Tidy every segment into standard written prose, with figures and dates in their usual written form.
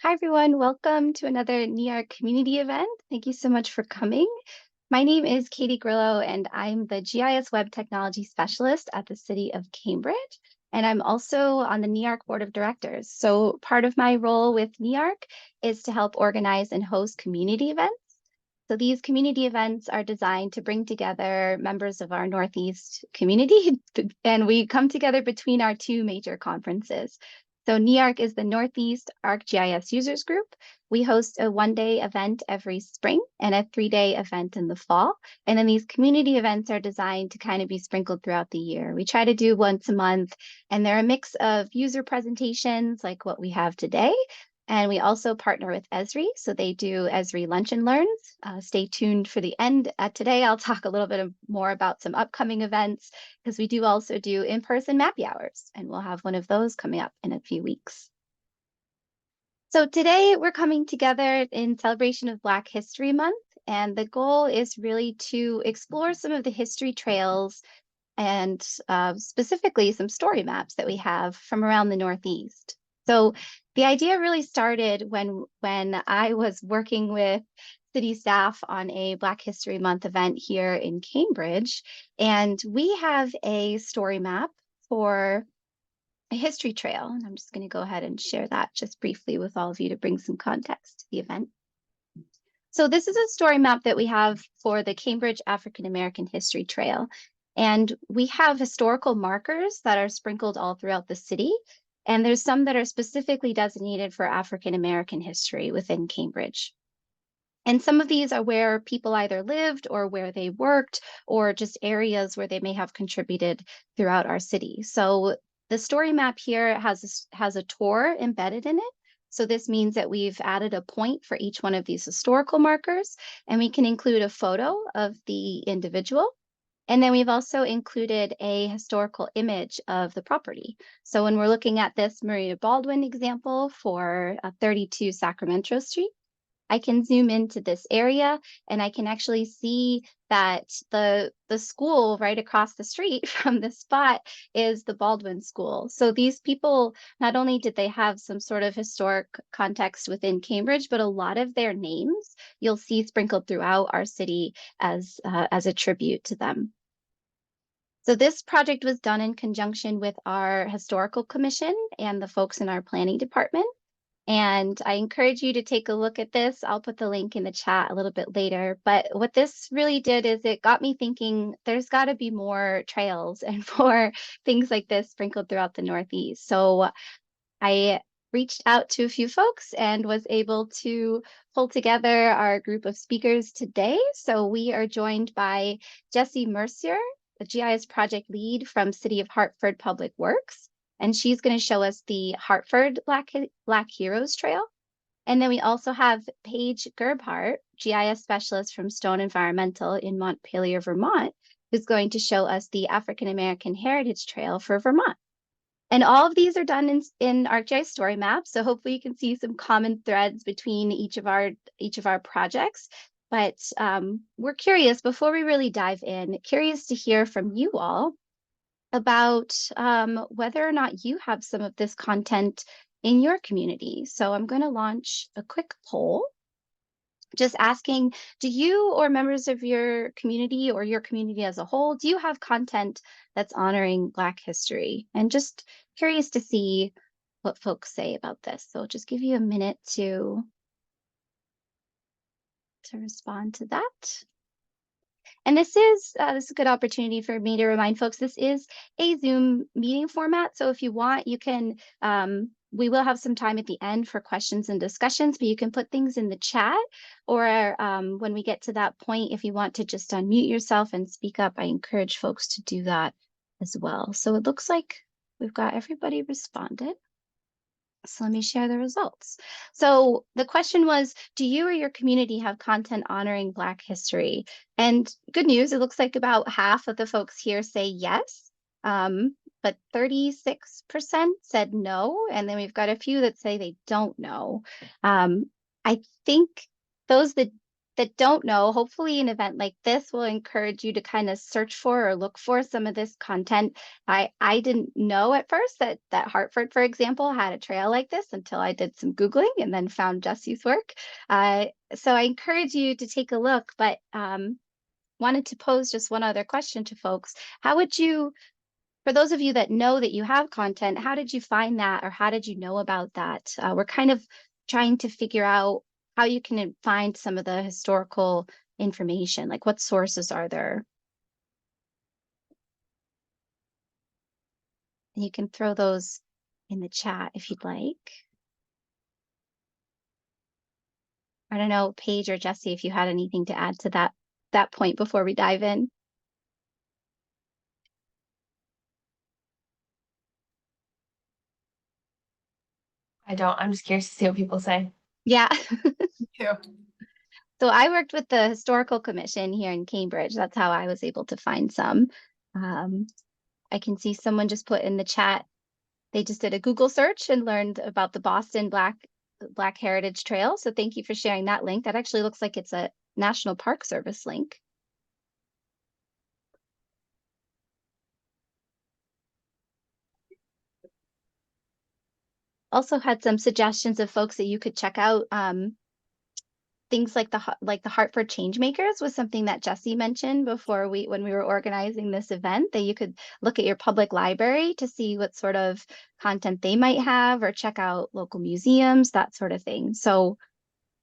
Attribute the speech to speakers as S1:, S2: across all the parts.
S1: Hi, everyone. Welcome to another NEARC community event. Thank you so much for coming. My name is Katie Grillo, and I'm the GIS Web Technology Specialist at the City of Cambridge. And I'm also on the NEARC Board of Directors. So part of my role with NEARC is to help organize and host community events. So these community events are designed to bring together members of our Northeast community, and we come together between our two major conferences. So NEARC is the Northeast ArcGIS Users Group. We host a one-day event every spring and a three-day event in the fall. And then these community events are designed to kind of be sprinkled throughout the year. We try to do once a month, and they're a mix of user presentations like what we have today, and we also partner with Esri, so they do Esri Lunch and Learns. Stay tuned for the end. Today, I'll talk a little bit more about some upcoming events because we do also do in-person Mappy Hours, and we'll have one of those coming up in a few weeks. So today, we're coming together in celebration of Black History Month, and the goal is really to explore some of the history trails and specifically some story maps that we have from around the Northeast. So the idea really started when I was working with city staff on a Black History Month event here in Cambridge, and we have a story map for a history trail. And I'm just going to go ahead and share that just briefly with all of you to bring some context to the event. So this is a story map that we have for the Cambridge African American History Trail. And we have historical markers that are sprinkled all throughout the city. And there's some that are specifically designated for African American history within Cambridge. And some of these are where people either lived or where they worked, or just areas where they may have contributed throughout our city. So the story map here has a tour embedded in it. So this means that we've added a point for each one of these historical markers, and we can include a photo of the individual. And then we've also included a historical image of the property. So when we're looking at this Maria Baldwin example for 32 Sacramento Street, I can zoom into this area and I can actually see that the school right across the street from this spot is the Baldwin School. So these people, not only did they have some sort of historic context within Cambridge, but a lot of their names you'll see sprinkled throughout our city as a tribute to them. So this project was done in conjunction with our historical commission and the folks in our planning department. And I encourage you to take a look at this. I'll put the link in the chat a little bit later. But what this really did is it got me thinking there's got to be more trails and more things like this sprinkled throughout the Northeast. So I reached out to a few folks and was able to pull together our group of speakers today. So we are joined by Jessie Mercier, the GIS project lead from City of Hartford Public Works. And she's going to show us the Hartford Black Heroes Trail. And then we also have Paige Gerbhart, GIS specialist from Stone Environmental in Montpelier, Vermont, who's going to show us the African American Heritage Trail for Vermont. And all of these are done in ArcGIS Story Map. So hopefully you can see some common threads between each of our projects. But we're curious, before we really dive in, curious to hear from you all about whether or not you have some of this content in your community. So I'm going to launch a quick poll just asking, do you or members of your community or your community as a whole, do you have content that's honoring Black history? And just curious to see what folks say about this. So I'll just give you a minute to respond to that. And this is a good opportunity for me to remind folks, this is a Zoom meeting format. So if you want, you can, we will have some time at the end for questions and discussions, but you can put things in the chat, or when we get to that point, if you want to just unmute yourself and speak up, I encourage folks to do that as well. So it looks like we've got everybody responded. So let me share the results. So the question was, do you or your community have content honoring Black history? And good news, it looks like about half of the folks here say yes, but 36% said no. And then we've got a few that say they don't know. I think those that that don't know, hopefully an event like this will encourage you to kind of search for or look for some of this content. I didn't know at first that Hartford, for example, had a trail like this until I did some Googling and then found Jesse's work. So I encourage you to take a look, but wanted to pose just one other question to folks. How would you, for those of you that know that you have content, how did you find that, or how did you know about that? We're kind of trying to figure out how you can find some of the historical information, like what sources are there? And you can throw those in the chat if you'd like. I don't know, Paige or Jesse, if you had anything to add to that point before we dive in.
S2: I don't. I'm just curious to see what people say.
S1: Yeah.
S2: Too.
S1: So I worked with the Historical Commission here in Cambridge. That's how I was able to find some. I can see someone just put in the chat, they just did a Google search and learned about the Boston Black Heritage Trail. So thank you for sharing that link. That actually looks like it's a National Park Service link. Also had some suggestions of folks that you could check out. Things like the Hartford Changemakers was something that Jesse mentioned before when we were organizing this event, that you could look at your public library to see what sort of content they might have, or check out local museums, that sort of thing. So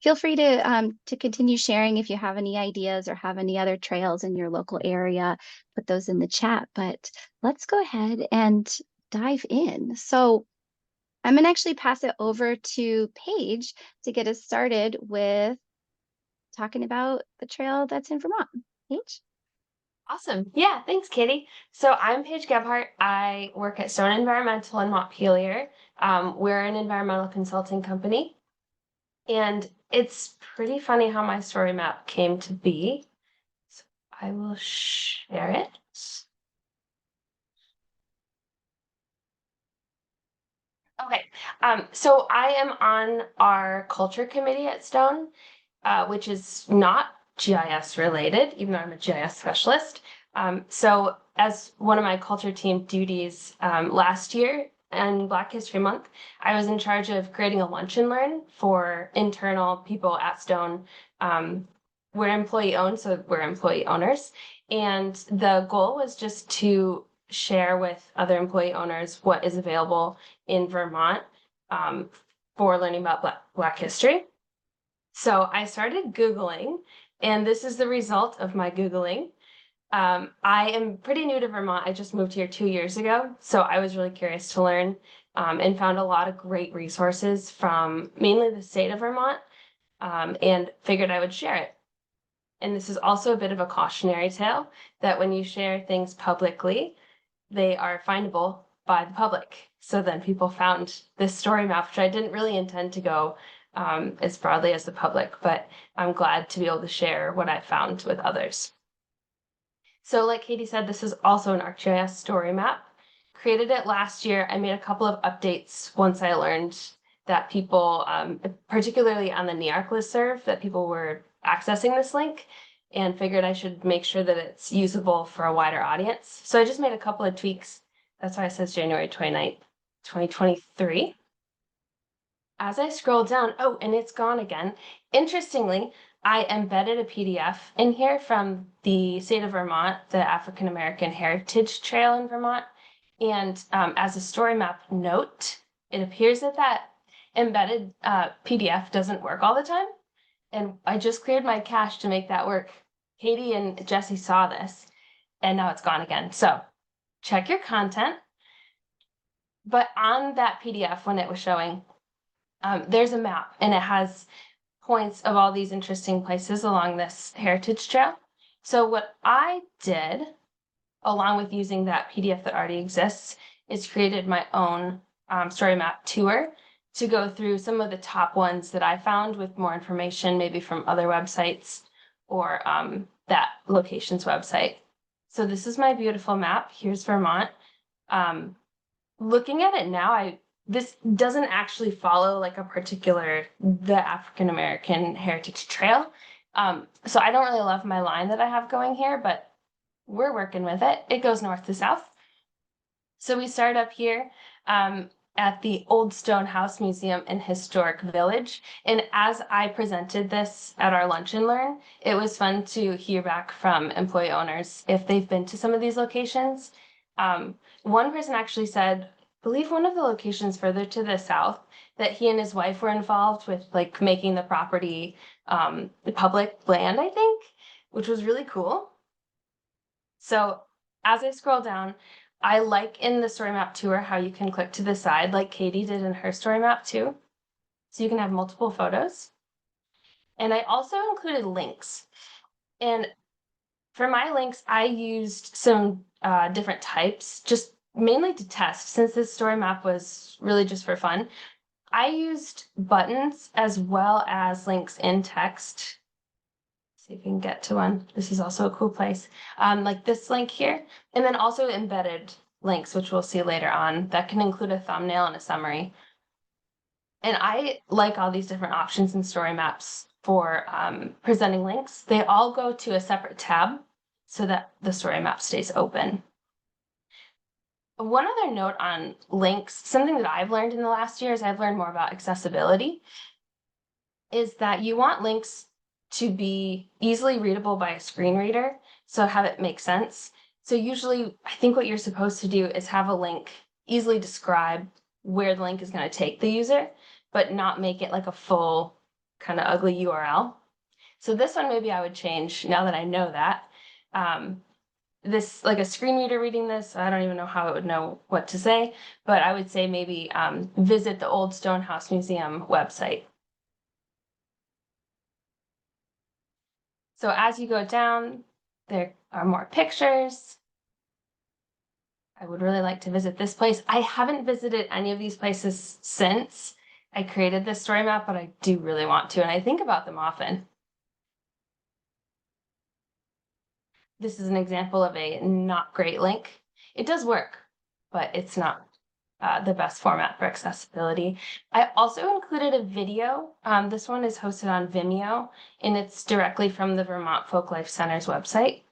S1: feel free to continue sharing if you have any ideas or have any other trails in your local area, put those in the chat. But let's go ahead and dive in. So I'm gonna actually pass it over to Paige to get us started with talking about the trail that's in Vermont. Paige?
S2: Awesome. Yeah, thanks, Katie. So I'm Paige Gebhardt. I work at Stone Environmental in Montpelier. We're an environmental consulting company. And it's pretty funny how my story map came to be. So I will share it. Okay. So I am on our culture committee at Stone, which is not GIS related, even though I'm a GIS specialist. So as one of my culture team duties last year and Black History Month, I was in charge of creating a lunch and learn for internal people at Stone. We're employee owned, so we're employee owners. And the goal was just to share with other employee owners what is available in Vermont for learning about Black history. So I started Googling, and this is the result of my Googling. I am pretty new to Vermont. I just moved here 2 years ago, so I was really curious to learn and found a lot of great resources from mainly the state of Vermont, and figured I would share it. And this is also a bit of a cautionary tale that when you share things publicly, they are findable by the public. So then people found this story map, which I didn't really intend to go as broadly as the public, but I'm glad to be able to share what I found with others. So like Katie said, this is also an ArcGIS story map. Created it last year. I made a couple of updates once I learned that people, particularly on the NEARC listserv, that people were accessing this link, and figured I should make sure that it's usable for a wider audience. So I just made a couple of tweaks. That's why it says January 29th, 2023. As I scroll down, oh, and it's gone again. Interestingly, I embedded a PDF in here from the state of Vermont, the African American Heritage Trail in Vermont. And as a story map note, it appears that that embedded PDF doesn't work all the time. And I just cleared my cache to make that work. Katie and Jesse saw this, and now it's gone again. So check your content. But on that PDF, when it was showing, there's a map, and it has points of all these interesting places along this heritage trail. So what I did, along with using that PDF that already exists, is created my own story map tour to go through some of the top ones that I found with more information, maybe from other websites or that location's website. So this is my beautiful map. Here's Vermont. Looking at it now, this doesn't actually follow like a particular, the African American Heritage Trail. So I don't really love my line that I have going here, but we're working with it. It goes north to south. So we start up here at the Old Stone House Museum and Historic Village. And as I presented this at our Lunch and Learn, it was fun to hear back from employee owners if they've been to some of these locations. One person actually said, I believe one of the locations further to the south, that he and his wife were involved with like making the property the public land, I think, which was really cool. So as I scroll down, I like in the story map tour how you can click to the side like Katie did in her story map too. So you can have multiple photos. And I also included links. And for my links, I used some different types, just mainly to test, since this story map was really just for fun. I used buttons as well as links in text. See if we can get to one. This is also a cool place. Like this link here, and then also embedded links, which we'll see later on, that can include a thumbnail and a summary. And I like all these different options in story maps for presenting links. They all go to a separate tab so that the story map stays open. One other note on links, something that I've learned in the last year as I've learned more about accessibility, is that you want links to be easily readable by a screen reader, so have it make sense. So usually, I think what you're supposed to do is have a link easily describe where the link is going to take the user, but not make it like a full kind of ugly URL. So this one maybe I would change now that I know that. This, like a screen reader reading this, I don't even know how it would know what to say, but I would say maybe visit the Old Stone House Museum website. So as you go down, there are more pictures. I would really like to visit this place. I haven't visited any of these places since I created this story map, but I do really want to, and I think about them often. This is an example of a not great link. It does work, but it's not the best format for accessibility. I also included a video. This one is hosted on Vimeo, and it's directly from the Vermont Folklife Center's website.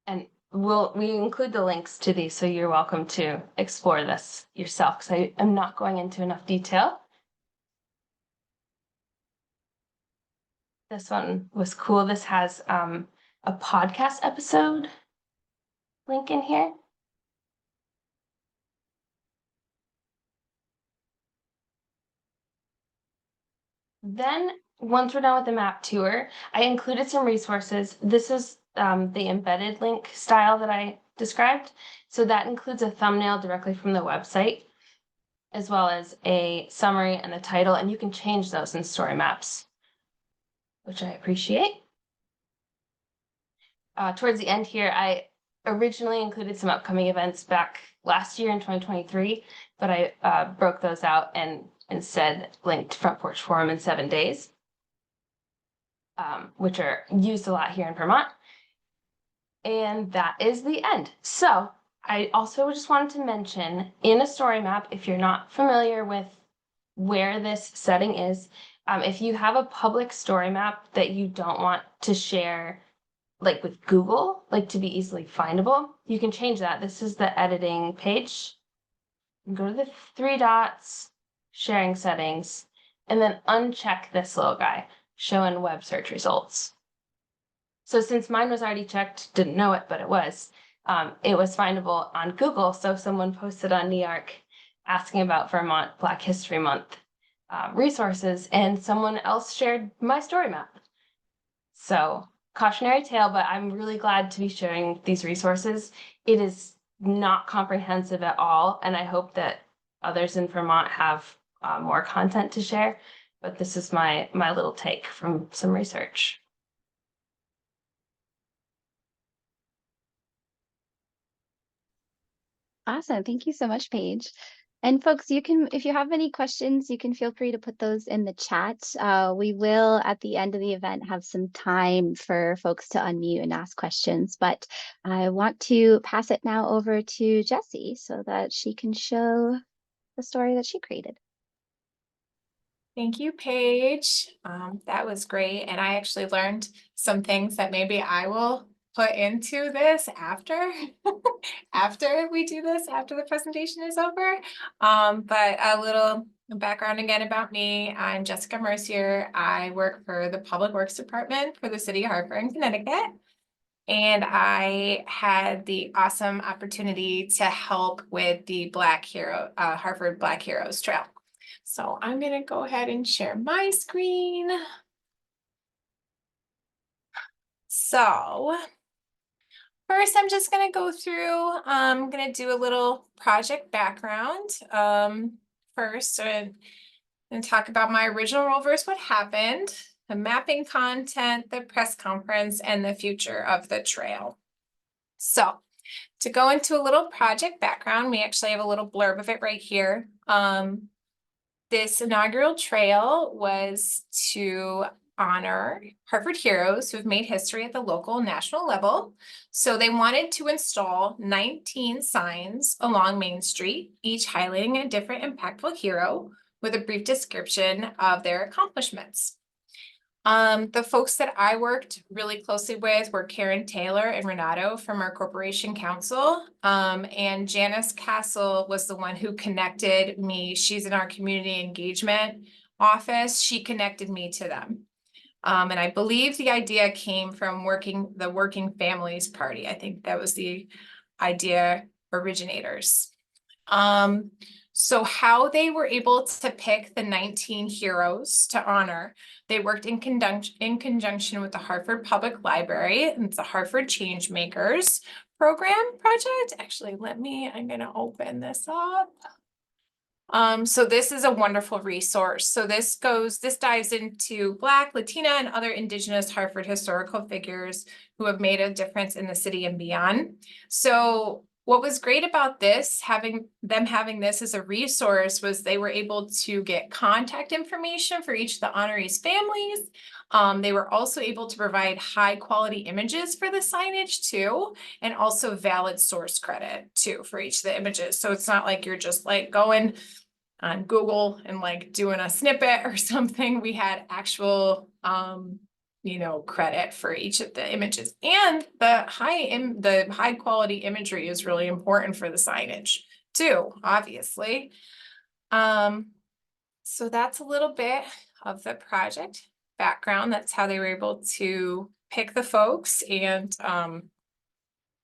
S2: And we include the links to these, so you're welcome to explore this yourself, because I am not going into enough detail. This one was cool. This has a podcast episode link in here. Then once we're done with the map tour, I included some resources. This is the embedded link style that I described. So that includes a thumbnail directly from the website, as well as a summary and a title, and you can change those in story maps, which I appreciate. Towards the end here, I originally included some upcoming events back last year in 2023, but I broke those out and instead linked Front Porch Forum in 7 days, which are used a lot here in Vermont. And that is the end. So I also just wanted to mention in a story map, if you're not familiar with where this setting is, if you have a public story map that you don't want to share like with Google, like to be easily findable, you can change that. This is the editing page. Go to the 3 dots, sharing settings, and then uncheck this little guy, show in web search results. So since mine was already checked, didn't know it, but it was findable on Google. So someone posted on NEARC asking about Vermont Black History Month resources, and someone else shared my story map. So cautionary tale, but I'm really glad to be sharing these resources. It is not comprehensive at all, and I hope that others in Vermont have more content to share, but this is my little take from some research.
S1: Awesome. Thank you so much, Paige. And folks, you can, if you have any questions, you can feel free to put those in the chat. We will, at the end of the event, have some time for folks to unmute and ask questions. But I want to pass it now over to Jessie so that she can show the story that she created.
S3: Thank you, Paige. That was great. And I actually learned some things that maybe I will put into this after, after we do this, after the presentation is over. But a little background again about me. I'm Jessica Mercier. I work for the Public Works Department for the city of Hartford, Connecticut. And I had the awesome opportunity to help with the Hartford Black Heroes Trail. So I'm gonna go ahead and share my screen. So first, I'm just gonna go through, I'm gonna do a little project background. First, and talk about my original role versus what happened, the mapping content, the press conference, and the future of the trail. So to go into a little project background, we actually have a little blurb of it right here. This inaugural trail was to honor Hartford heroes who have made history at the local and national level. So they wanted to install 19 signs along Main Street, each highlighting a different impactful hero with a brief description of their accomplishments. The folks that I worked really closely with were Karen Taylor and Renato from our corporation council. And Janice Castle was the one who connected me. She's in our community engagement office. She connected me to them. And I believe the idea came from the Working Families Party. I think that was the idea originators. So how they were able to pick the 19 heroes to honor, they worked in conjunction with the Hartford Public Library, and it's the Hartford Changemakers program project. Actually, I'm gonna open this up. So this is a wonderful resource. So this dives into Black, Latina, and other Indigenous Hartford historical figures who have made a difference in the city and beyond. So what was great about this, having this as a resource, was they were able to get contact information for each of the honorees' families. They were also able to provide high quality images for the signage too, and also valid source credit too for each of the images. So it's not like you're just like going on Google and like doing a snippet or something. We had actual credit for each of the images, and the high quality imagery is really important for the signage too, obviously. So that's a little bit of the project background. That's how they were able to pick the folks. And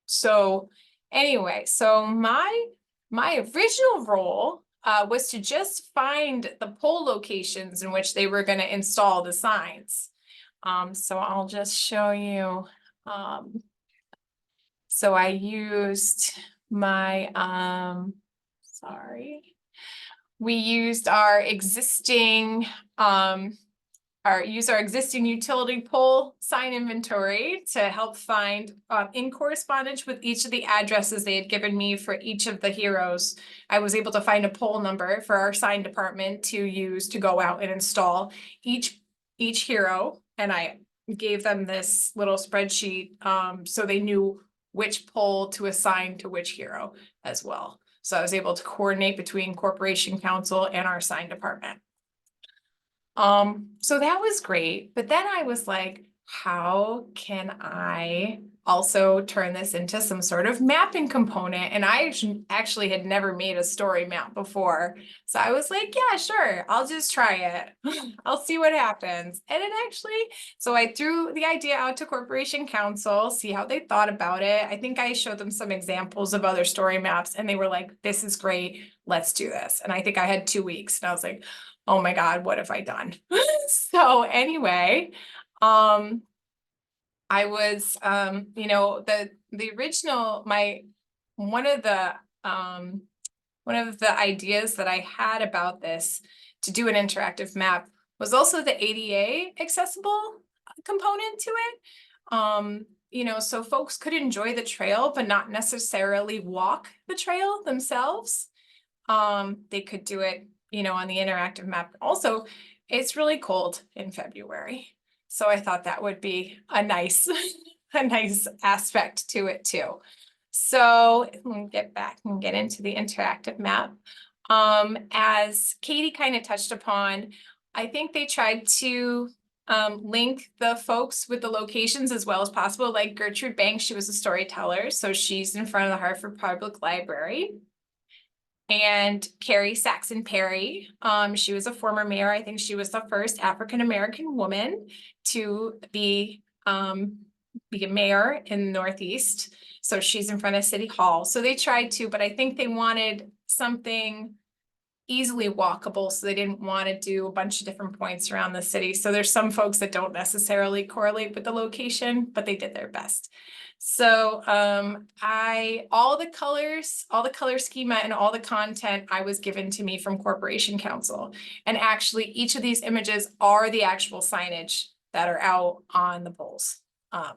S3: so anyway, so my original role was to just find the pole locations in which they were going to install the signs. So I'll just show you. So I used my, we used our existing, our existing utility pole sign inventory to help find, in correspondence with each of the addresses they had given me for each of the heroes. I was able to find a pole number for our sign department to use to go out and install each hero. And I gave them this little spreadsheet, so they knew which pole to assign to which hero as well. So I was able to coordinate between corporation council and our sign department. So that was great. But then I was like, how can I also turn this into some sort of mapping component? And I actually had never made a story map before. So I was like, yeah, sure, I'll just try it. I'll see what happens. And it actually, so I threw the idea out to Corporation Council, see how they thought about it. I think I showed them some examples of other story maps and they were like, this is great, let's do this. And I think I had 2 weeks and I was like, oh my God, what have I done? So anyway, I was, the original, one of the ideas that I had about this to do an interactive map was also the ADA accessible component to it. So folks could enjoy the trail, but not necessarily walk the trail themselves. They could do it, on the interactive map. Also, it's really cold in February. So I thought that would be a nice, a nice aspect to it too. So let me get back and get into the interactive map. As Katie kind of touched upon, I think they tried to link the folks with the locations as well as possible. Like Gertrude Banks, she was a storyteller, so she's in front of the Hartford Public Library. And Carrie Saxon Perry, she was a former mayor. I think she was the first African-American woman to be a mayor in the Northeast. So she's in front of City Hall. So they tried to, but I think they wanted something easily walkable, so they didn't want to do a bunch of different points around the city. So there's some folks that don't necessarily correlate with the location, but they did their best. So all the color schema and all the content I was given to me from Corporation Council. And actually each of these images are the actual signage that are out on the poles.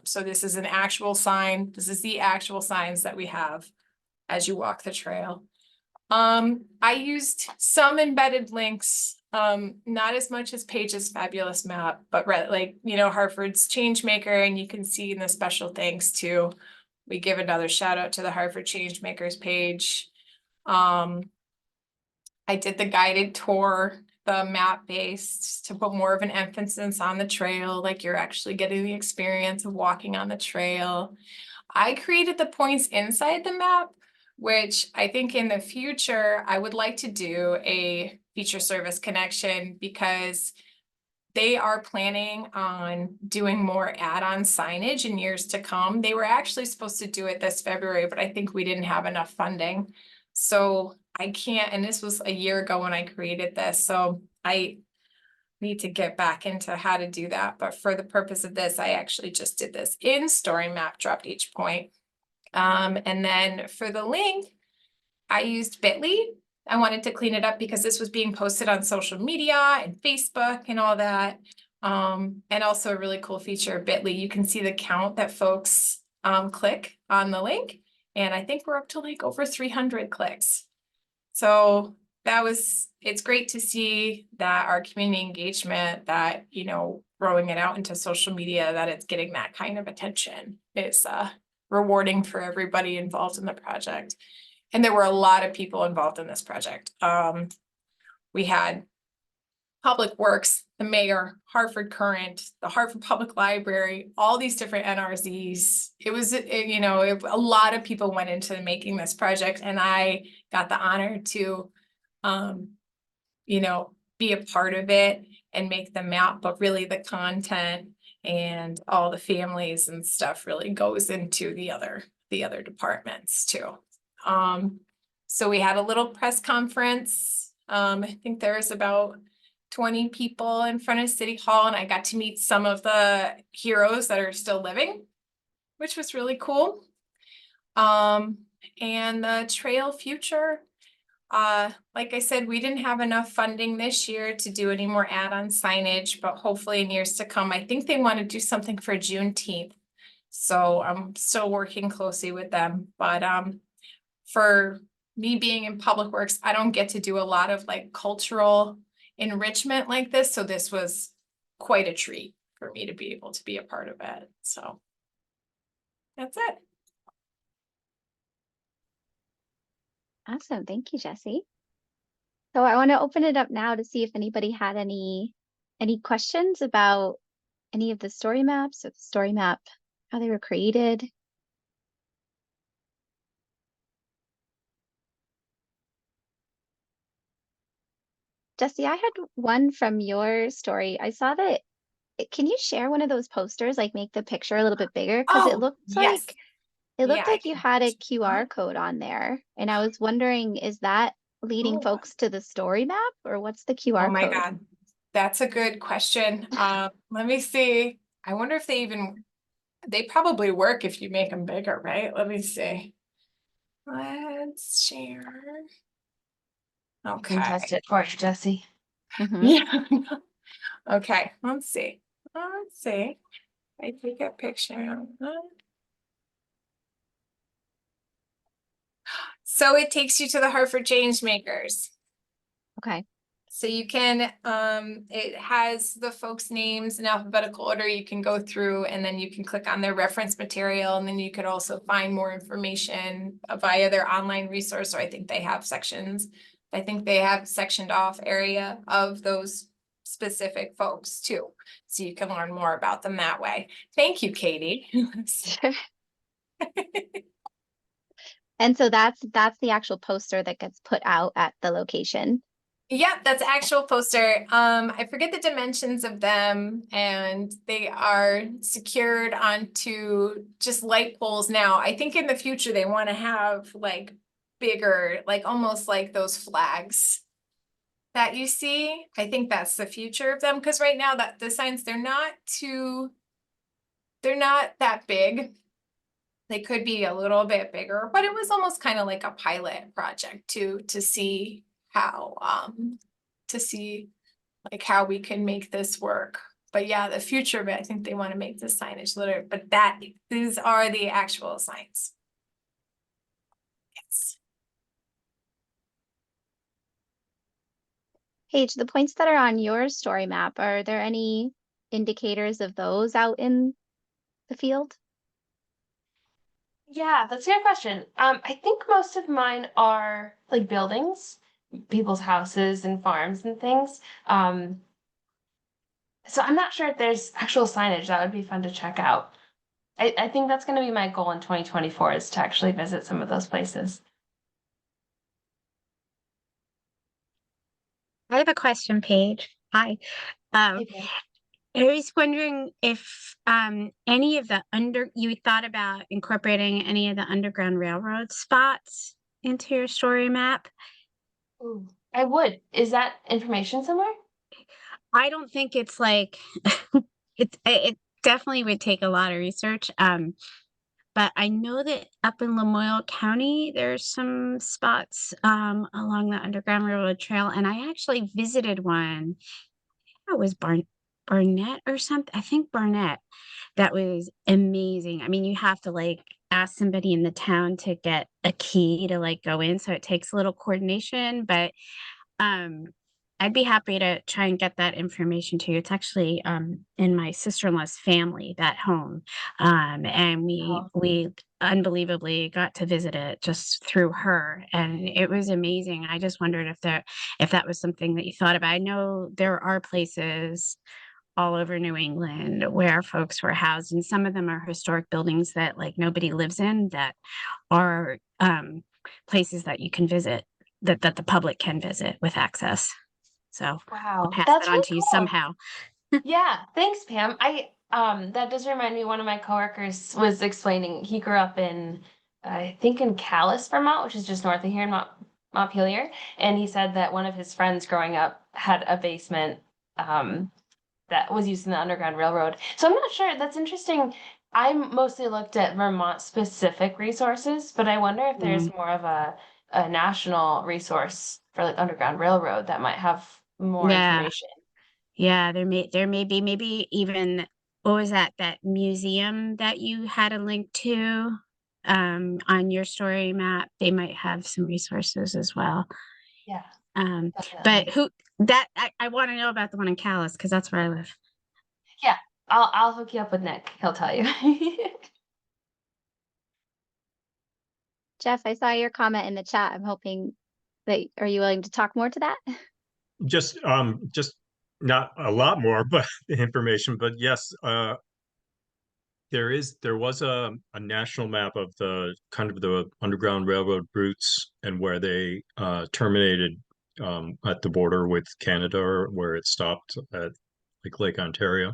S3: So this is an actual sign. This is the actual signs that we have as you walk the trail. I used some embedded links, not as much as Paige's fabulous map, but like, you know, Hartford's Changemaker, and you can see in the special thanks too. We give another shout out to the Hartford Changemakers page. I did the guided tour, the map based, to put more of an emphasis on the trail, like you're actually getting the experience of walking on the trail. I created the points inside the map, which I think in the future, I would like to do a feature service connection, because they are planning on doing more add-on signage in years to come. They were actually supposed to do it this February, but I think we didn't have enough funding. So I can't, and this was a year ago when I created this, so I need to get back into how to do that. But for the purpose of this, I actually just did this in Story Map, dropped each point. And then for the link, I used Bitly. I wanted to clean it up because this was being posted on social media and Facebook and all that. And also a really cool feature of Bitly, you can see the count that folks click on the link. And I think we're up to like over 300 clicks. So it's great to see that our community engagement, that, you know, throwing it out into social media, that it's getting that kind of attention is rewarding for everybody involved in the project. And there were a lot of people involved in this project. We had Public Works, the mayor, Hartford Current, the Hartford Public Library, all these different NRZs. It was, you know, a lot of people went into making this project, and I got the honor to, you know, be a part of it and make the map, but really the content and all the families and stuff really goes into the other departments too. So we had a little press conference. I think there's about 20 people in front of City Hall, and I got to meet some of the heroes that are still living, which was really cool. And the trail future, like I said, we didn't have enough funding this year to do any more add-on signage, but hopefully in years to come, I think they want to do something for Juneteenth. So I'm still working closely with them, but for me being in Public Works, I don't get to do a lot of like cultural enrichment like this. So this was quite a treat for me to be able to be a part of it. So that's it.
S1: Awesome. Thank you, Jessie. So I want to open it up now to see if anybody had any questions about any of the story maps, or the story map, how they were created. Jessie, I had one from your story. I saw that. Can you share one of those posters, like make the picture a little bit bigger? Because it looked
S3: yes.
S1: like
S3: Yeah, I
S1: you
S3: can.
S1: had a QR code on there. And I was wondering, is that leading folks to the story map, or what's the
S3: Oh
S1: QR
S3: my
S1: code?
S3: God. That's a good question. Let me see. I wonder if they probably work if you make them bigger, right? Let me see. Let's share.
S2: I can test
S3: Okay.
S2: it for you, Jessie.
S1: Mhm.
S3: Yeah. Okay, let's see. Let's see. I take a picture. So it takes you to the Hartford Changemakers.
S1: Okay.
S3: So you can, it has the folks' names in alphabetical order. You can go through and then you can click on their reference material, and then you could also find more information via their online resource. So I think they have sections. I think they have sectioned off area of those specific folks too. So you can learn more about them that way. Thank you, Katie.
S1: And so that's the actual poster that gets put out at the location.
S3: Yep, that's actual poster. I forget the dimensions of them, and they are secured onto just light poles now. I think in the future they want to have like bigger, like almost like those flags that you see. I think that's the future of them, because right now that the signs, they're not that big. They could be a little bit bigger, but it was almost kind of like a pilot project to see how like how we can make this work. But yeah, the future of it, I think they want to make the signage litter, but these are the actual signs. Yes.
S1: Paige, the points that are on your story map, are there any indicators of those out in the field?
S2: Yeah, that's a good question. I think most of mine are like buildings, people's houses and farms and things. So I'm not sure if there's actual signage. That would be fun to check out. I think that's going to be my goal in 2024 is to actually visit some of those places.
S4: I have a question, Paige. Hi.
S2: Hey, Pam.
S4: I was wondering if any of the you thought about incorporating any of the Underground Railroad spots into your story map.
S2: Ooh, I would. Is that information somewhere?
S4: I don't think it's like it definitely would take a lot of research. But I know that up in Lamoille County, there's some spots along the Underground Railroad Trail, and I actually visited one. It was Barnett or something. I think Barnett. That was amazing. I mean, you have to like ask somebody in the town to get a key to like go in, so it takes a little coordination, but um I'd be happy to try and get that information to you. It's actually in my sister-in-law's family, that home. And we unbelievably got to visit it just through her, and it was amazing. I just wondered if that was something that you thought about. I know there are places all over New England where folks were housed, and some of them are historic buildings that like nobody lives in, that are places that you can visit, that the public can visit with access. So I'll
S2: Wow,
S4: pass
S2: that's
S4: that on
S2: really
S4: to you
S2: cool.
S4: somehow.
S2: Yeah, thanks, Pam. That does remind me, one of my coworkers was explaining he grew up in, I think in Calais, Vermont, which is just north of here in Montpelier, and he said that one of his friends growing up had a basement that was used in the Underground Railroad. So I'm not sure. That's interesting. I mostly looked at Vermont specific resources, but I wonder if there's more of a national resource for like Underground Railroad that might have more
S4: Yeah.
S2: information.
S4: Yeah, there may be, maybe even, what was that museum that you had a link to on your story map? They might have some resources as well.
S2: Yeah,
S4: But
S2: definitely.
S4: I want to know about the one in Calais, because that's where I live.
S2: Yeah, I'll hook you up with Nick. He'll tell you.
S1: Jeff, I saw your comment in the chat. I'm hoping that, are you willing to talk more to that?
S5: Just not a lot more, but information. But yes, there was a national map of the kind of the Underground Railroad routes and where they terminated at the border with Canada, or where it stopped at like Lake Ontario.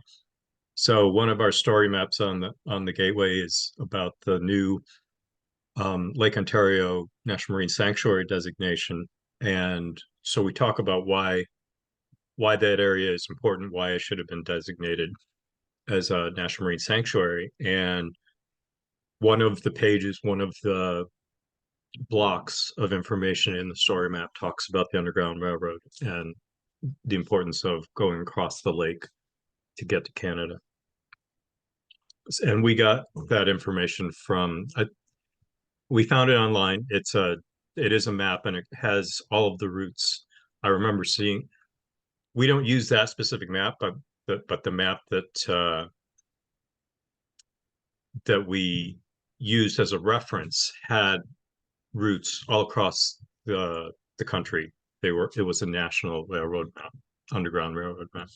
S5: So one of our story maps on the gateway is about the new Lake Ontario National Marine Sanctuary designation, and so we talk about why that area is important, why it should have been designated as a National Marine Sanctuary. And one of the pages, one of the blocks of information in the story map talks about the Underground Railroad and the importance of going across the lake to get to Canada. And we got that information from, we found it online. It is a map, and it has all of the routes. I remember seeing, we don't use that specific map, but the map that we used as a reference had routes all across the country. It was a national railroad map. Underground Railroad map.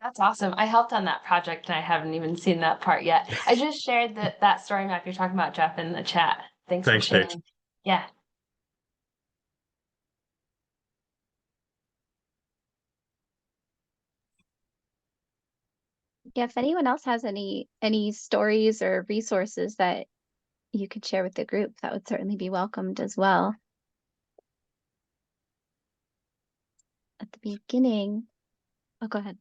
S2: That's awesome. I helped on that project and I haven't even seen that part yet. I just shared that story map you're talking about, Jeff, in the chat. Thanks for
S5: Thanks, Paige.
S2: sharing. Yeah.
S1: Yeah, if anyone else has any stories or resources that you could share with the group, that would certainly be welcomed as well. At the beginning, oh, go ahead.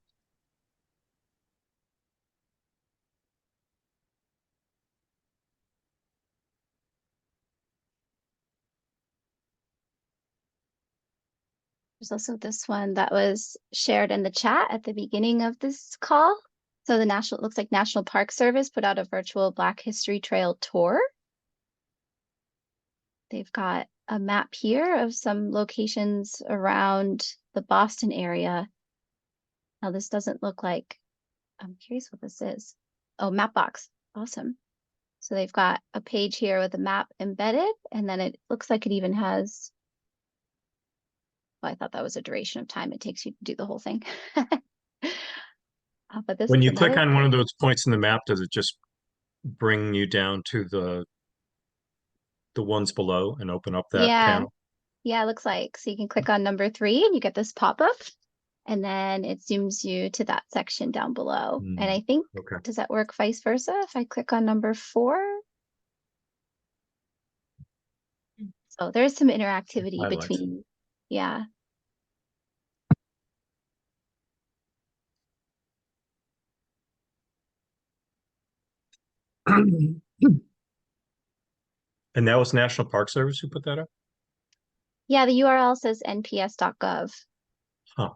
S1: There's also this one that was shared in the chat at the beginning of this call. So the looks like National Park Service put out a virtual Black History Trail tour. They've got a map here of some locations around the Boston area. Now this doesn't look like, I'm curious what this is. Oh, Mapbox, awesome. So they've got a page here with a map embedded, and then it looks like it even has, well, I thought that was a duration of time it takes you to do the whole thing. But this
S5: When
S1: is
S5: you click
S1: another
S5: on one of those points in the map, does it just bring you down to the ones below and open up that
S1: Yeah,
S5: panel?
S1: yeah, it looks like. So you can click on number 3 and you get this pop-up, and then it zooms you to that section down below. And I think,
S5: Okay.
S1: does that work vice versa? If I click on number 4? So there's some interactivity
S5: Highlights.
S1: between, yeah.
S5: And that was National Park Service who put that up?
S1: Yeah, the URL says nps.gov.
S5: Huh.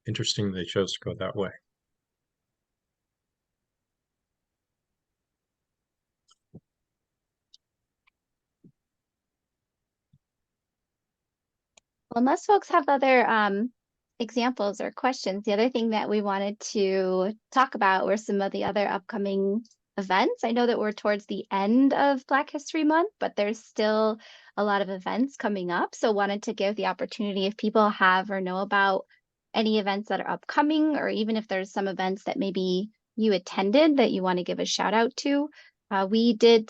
S5: Interesting they chose to go that way.
S1: Well, unless folks have other examples or questions, the other thing that we wanted to talk about were some of the other upcoming events. I know that we're towards the end of Black History Month, but there's still a lot of events coming up. So wanted to give the opportunity if people have or know about any events that are upcoming, or even if there's some events that maybe you attended that you want to give a shout out to. We did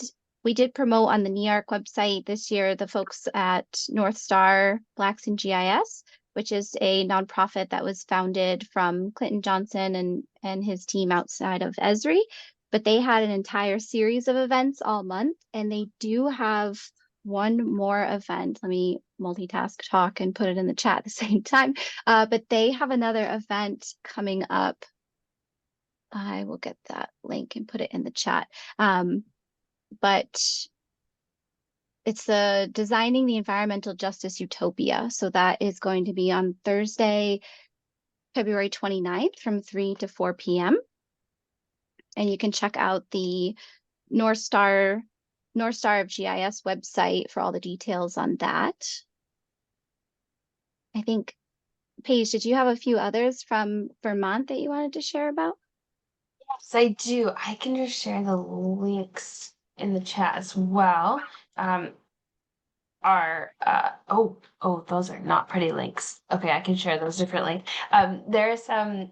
S1: promote on the NEARC website this year the folks at North Star Blacks in GIS, which is a nonprofit that was founded from Clinton Johnson and his team outside of Esri. But they had an entire series of events all month, and they do have one more event. Let me multitask, talk, and put it in the chat at the same time. But they have another event coming up. I will get that link and put it in the chat. But it's the Designing the Environmental Justice Utopia. So that is going to be on Thursday, February 29th from 3 to 4 p.m. And you can check out the North Star of GIS website for all the details on that. I think, Paige, did you have a few others from Vermont that you wanted to share about?
S2: Yes, I do. I can just share the links in the chat as well. Those are not pretty links. Okay, I can share those differently. There are some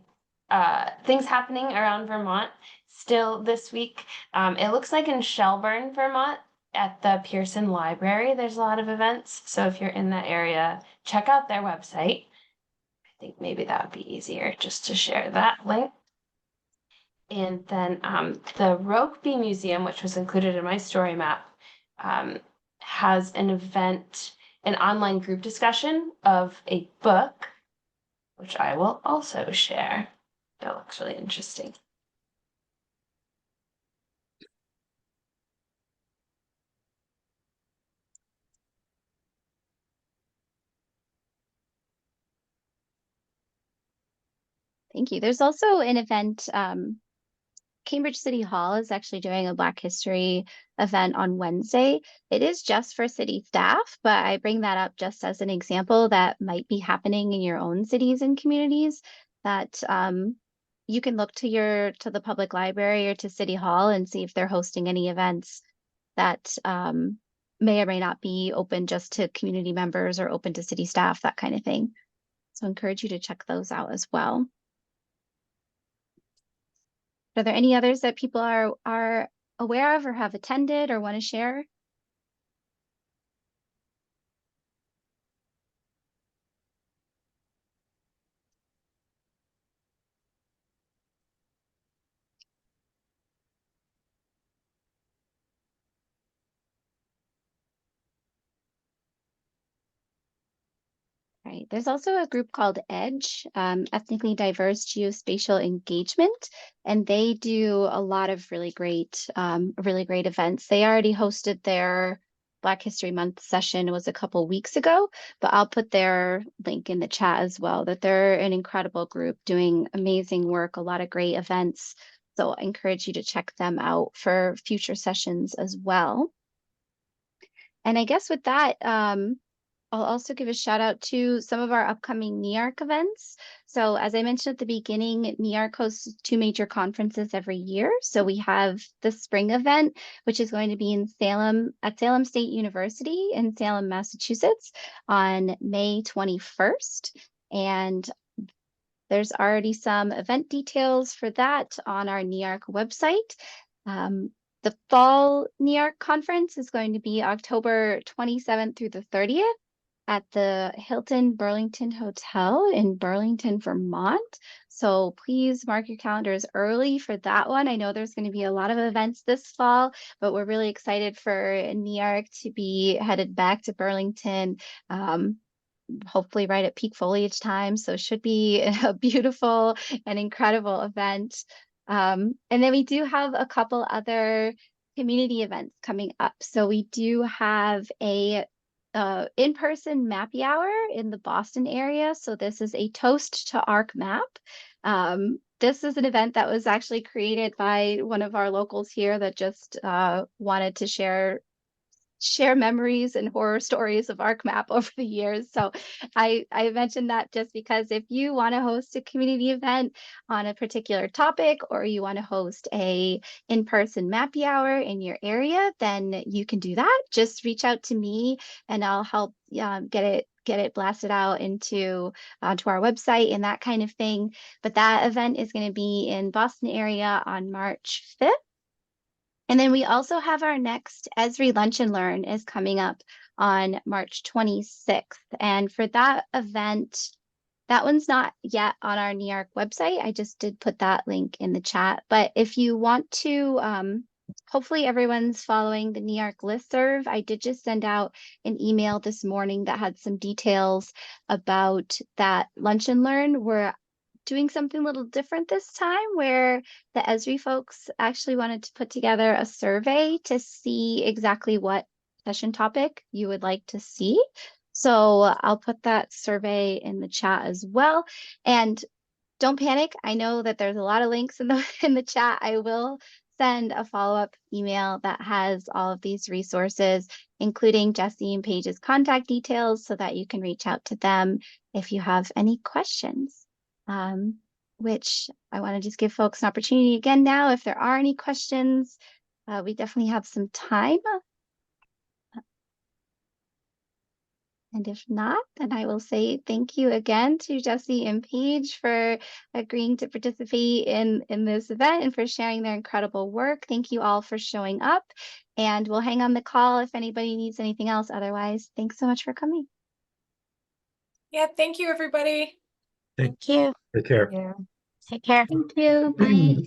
S2: things happening around Vermont still this week. It looks like in Shelburne, Vermont, at the Pearson Library, there's a lot of events. So if you're in that area, check out their website. I think maybe that would be easier just to share that link. And then the Rokeby Museum, which was included in my story map, has an event, an online group discussion of a book, which I will also share. That looks really interesting.
S1: Thank you. There's also an event, Cambridge City Hall is actually doing a Black History event on Wednesday. It is just for city staff, but I bring that up just as an example that might be happening in your own cities and communities, that you can look to the public library or to City Hall and see if they're hosting any events that may or may not be open just to community members or open to city staff, that kind of thing. So I encourage you to check those out as well. Are there any others that people are aware of or have attended or want to share? Right. There's also a group called EDGE, Ethnically Diverse Geospatial Engagement, and they do a lot of really great events. They already hosted their Black History Month session, was a couple weeks ago, but I'll put their link in the chat as well, that they're an incredible group doing amazing work, a lot of great events. So I encourage you to check them out for future sessions as well. And I guess with that, I'll also give a shout out to some of our upcoming NEARC events. So as I mentioned at the beginning, NEARC hosts 2 major conferences every year. So we have the spring event, which is going to be in Salem, at Salem State University in Salem, Massachusetts on May 21st. And there's already some event details for that on our NEARC website. The fall NEARC conference is going to be October 27th through the 30th at the Hilton Burlington Hotel in Burlington, Vermont. So please mark your calendars early for that one. I know there's going to be a lot of events this fall, but we're really excited for NEARC to be headed back to Burlington, hopefully right at peak foliage time. So it should be a beautiful and incredible event. And then we do have a couple other community events coming up. So we do have a in-person Mappy Hour in the Boston area. So this is a toast to ARC Map. This is an event that was actually created by one of our locals here that just wanted to share memories and horror stories of ArcMap over the years. So I mentioned that just because if you want to host a community event on a particular topic, or you want to host a in-person Mappy Hour in your area, then you can do that. Just reach out to me and I'll help get it blasted out into to our website and that kind of thing. But that event is going to be in Boston area on March 5th. And then we also have our next Esri Lunch and Learn is coming up on March 26th. And for that event, that one's not yet on our NEARC website. I just did put that link in the chat. But if you want to, hopefully everyone's following the NEARC listserv. I did just send out an email this morning that had some details about that Lunch and Learn. We're doing something a little different this time, where the Esri folks actually wanted to put together a survey to see exactly what session topic you would like to see. So I'll put that survey in the chat as well. And don't panic. I know that there's a lot of links in the chat. I will send a follow-up email that has all of these resources, including Jesse and Paige's contact details, so that you can reach out to them if you have any questions. Which I want to just give folks an opportunity again now. If there are any questions, we definitely have some time. And if not, then I will say thank you again to Jesse and Paige for agreeing to participate in this event and for sharing their incredible work. Thank you all for showing up, and we'll hang on the call if anybody needs anything else. Otherwise, thanks so much for coming.
S3: Yeah, thank you, everybody.
S4: Thank you.
S5: Take care.
S2: Yeah.
S4: Take care.
S1: Thank you. Bye.